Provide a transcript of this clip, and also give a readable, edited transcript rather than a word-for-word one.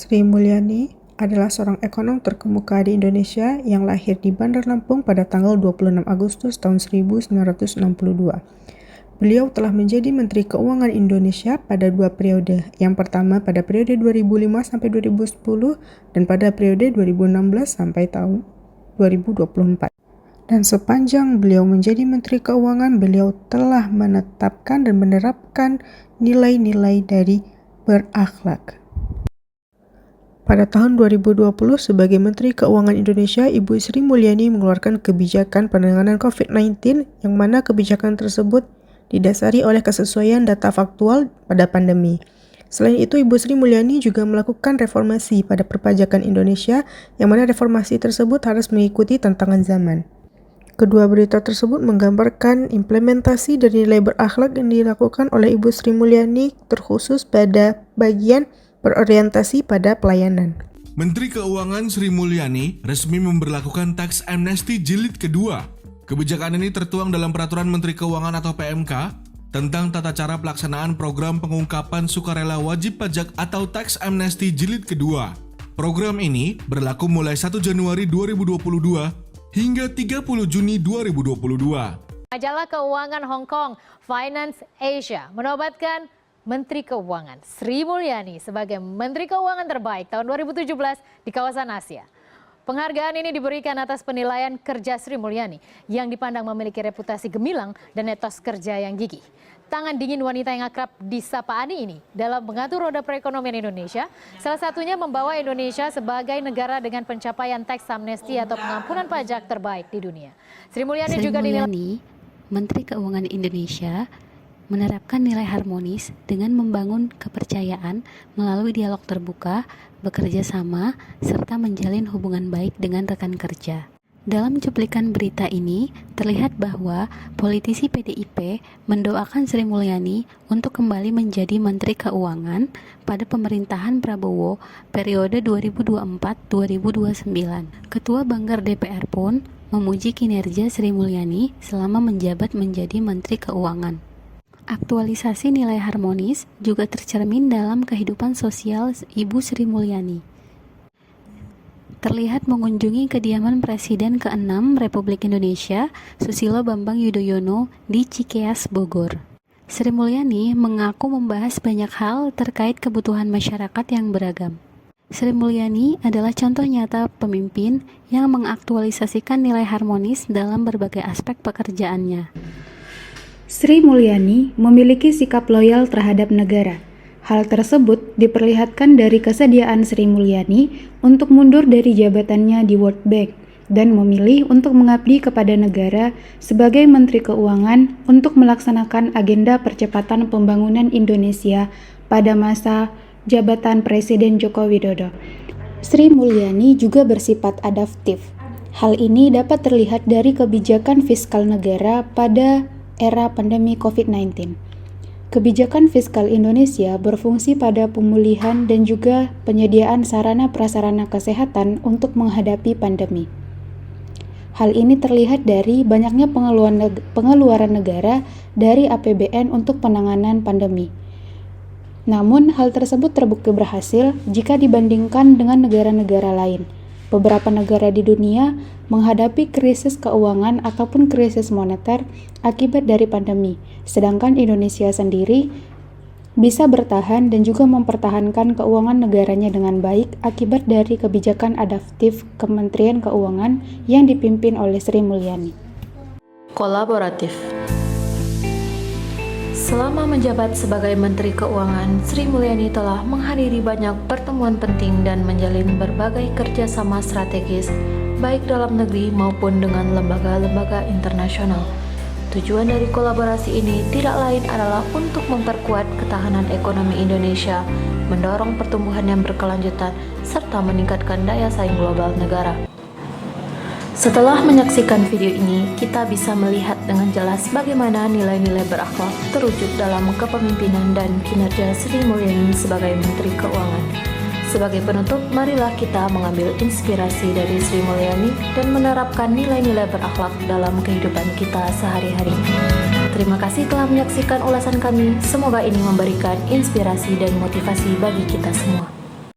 Sri Mulyani adalah seorang ekonom terkemuka di Indonesia yang lahir di Bandar Lampung pada tanggal 26 Agustus tahun 1962. Beliau telah menjadi Menteri Keuangan Indonesia pada dua periode. Yang pertama pada periode 2005 sampai 2010 dan pada periode 2016 sampai tahun 2024. Dan sepanjang beliau menjadi Menteri Keuangan, beliau telah menetapkan dan menerapkan nilai-nilai dari berakhlak. Pada tahun 2020, sebagai Menteri Keuangan Indonesia, Ibu Sri Mulyani mengeluarkan kebijakan penanganan COVID-19 yang mana kebijakan tersebut didasari oleh kesesuaian data faktual pada pandemi. Selain itu, Ibu Sri Mulyani juga melakukan reformasi pada perpajakan Indonesia, yang mana reformasi tersebut harus mengikuti tantangan zaman. Kedua berita tersebut menggambarkan implementasi dari nilai berakhlak yang dilakukan oleh Ibu Sri Mulyani, terkhusus pada bagian berorientasi pada pelayanan. Menteri Keuangan Sri Mulyani resmi memberlakukan tax amnesty jilid kedua. Kebijakan ini tertuang dalam Peraturan Menteri Keuangan atau PMK tentang tata cara pelaksanaan program pengungkapan sukarela wajib pajak atau tax amnesty jilid kedua. Program ini berlaku mulai 1 Januari 2022 hingga 30 Juni 2022. Majalah Keuangan Hong Kong Finance Asia menobatkan Menteri Keuangan Sri Mulyani sebagai Menteri Keuangan terbaik tahun 2017 di kawasan Asia. Penghargaan ini diberikan atas penilaian kerja Sri Mulyani yang dipandang memiliki reputasi gemilang dan etos kerja yang gigih. Tangan dingin wanita yang akrab disapa Ani ini dalam mengatur roda perekonomian Indonesia, salah satunya membawa Indonesia sebagai negara dengan pencapaian tax amnesty atau pengampunan pajak terbaik di dunia. Sri Mulyani juga dinilai Menteri Keuangan Indonesia menerapkan nilai harmonis dengan membangun kepercayaan melalui dialog terbuka, bekerja sama, serta menjalin hubungan baik dengan rekan kerja. Dalam cuplikan berita ini, terlihat bahwa politisi PDIP mendoakan Sri Mulyani untuk kembali menjadi Menteri Keuangan pada pemerintahan Prabowo periode 2024-2029. Ketua Banggar DPR pun memuji kinerja Sri Mulyani selama menjabat menjadi Menteri Keuangan. Aktualisasi nilai harmonis juga tercermin dalam kehidupan sosial Ibu Sri Mulyani. Terlihat mengunjungi kediaman Presiden ke-6 Republik Indonesia, Susilo Bambang Yudhoyono di Cikeas, Bogor. Sri Mulyani mengaku membahas banyak hal terkait kebutuhan masyarakat yang beragam. Sri Mulyani adalah contoh nyata pemimpin yang mengaktualisasikan nilai harmonis dalam berbagai aspek pekerjaannya. Sri Mulyani memiliki sikap loyal terhadap negara. Hal tersebut diperlihatkan dari kesediaan Sri Mulyani untuk mundur dari jabatannya di World Bank dan memilih untuk mengabdi kepada negara sebagai Menteri Keuangan untuk melaksanakan agenda percepatan pembangunan Indonesia pada masa jabatan Presiden Joko Widodo. Sri Mulyani juga bersifat adaptif. Hal ini dapat terlihat dari kebijakan fiskal negara pada era pandemi COVID-19. Kebijakan fiskal Indonesia berfungsi pada pemulihan dan juga penyediaan sarana prasarana kesehatan untuk menghadapi pandemi. Hal ini terlihat dari banyaknya pengeluaran negara dari APBN untuk penanganan pandemi. Namun, hal tersebut terbukti berhasil jika dibandingkan dengan negara-negara lain. Beberapa negara di dunia menghadapi krisis keuangan ataupun krisis moneter akibat dari pandemi, sedangkan Indonesia sendiri bisa bertahan dan juga mempertahankan keuangan negaranya dengan baik akibat dari kebijakan adaptif Kementerian Keuangan yang dipimpin oleh Sri Mulyani. Kolaboratif. Selama menjabat sebagai Menteri Keuangan, Sri Mulyani telah menghadiri banyak pertemuan penting dan menjalin berbagai kerjasama strategis, baik dalam negeri maupun dengan lembaga-lembaga internasional. Tujuan dari kolaborasi ini tidak lain adalah untuk memperkuat ketahanan ekonomi Indonesia, mendorong pertumbuhan yang berkelanjutan, serta meningkatkan daya saing global negara. Setelah menyaksikan video ini, kita bisa melihat dengan jelas bagaimana nilai-nilai berakhlak terwujud dalam kepemimpinan dan kinerja Sri Mulyani sebagai Menteri Keuangan. Sebagai penutup, marilah kita mengambil inspirasi dari Sri Mulyani dan menerapkan nilai-nilai berakhlak dalam kehidupan kita sehari-hari. Terima kasih telah menyaksikan ulasan kami. Semoga ini memberikan inspirasi dan motivasi bagi kita semua.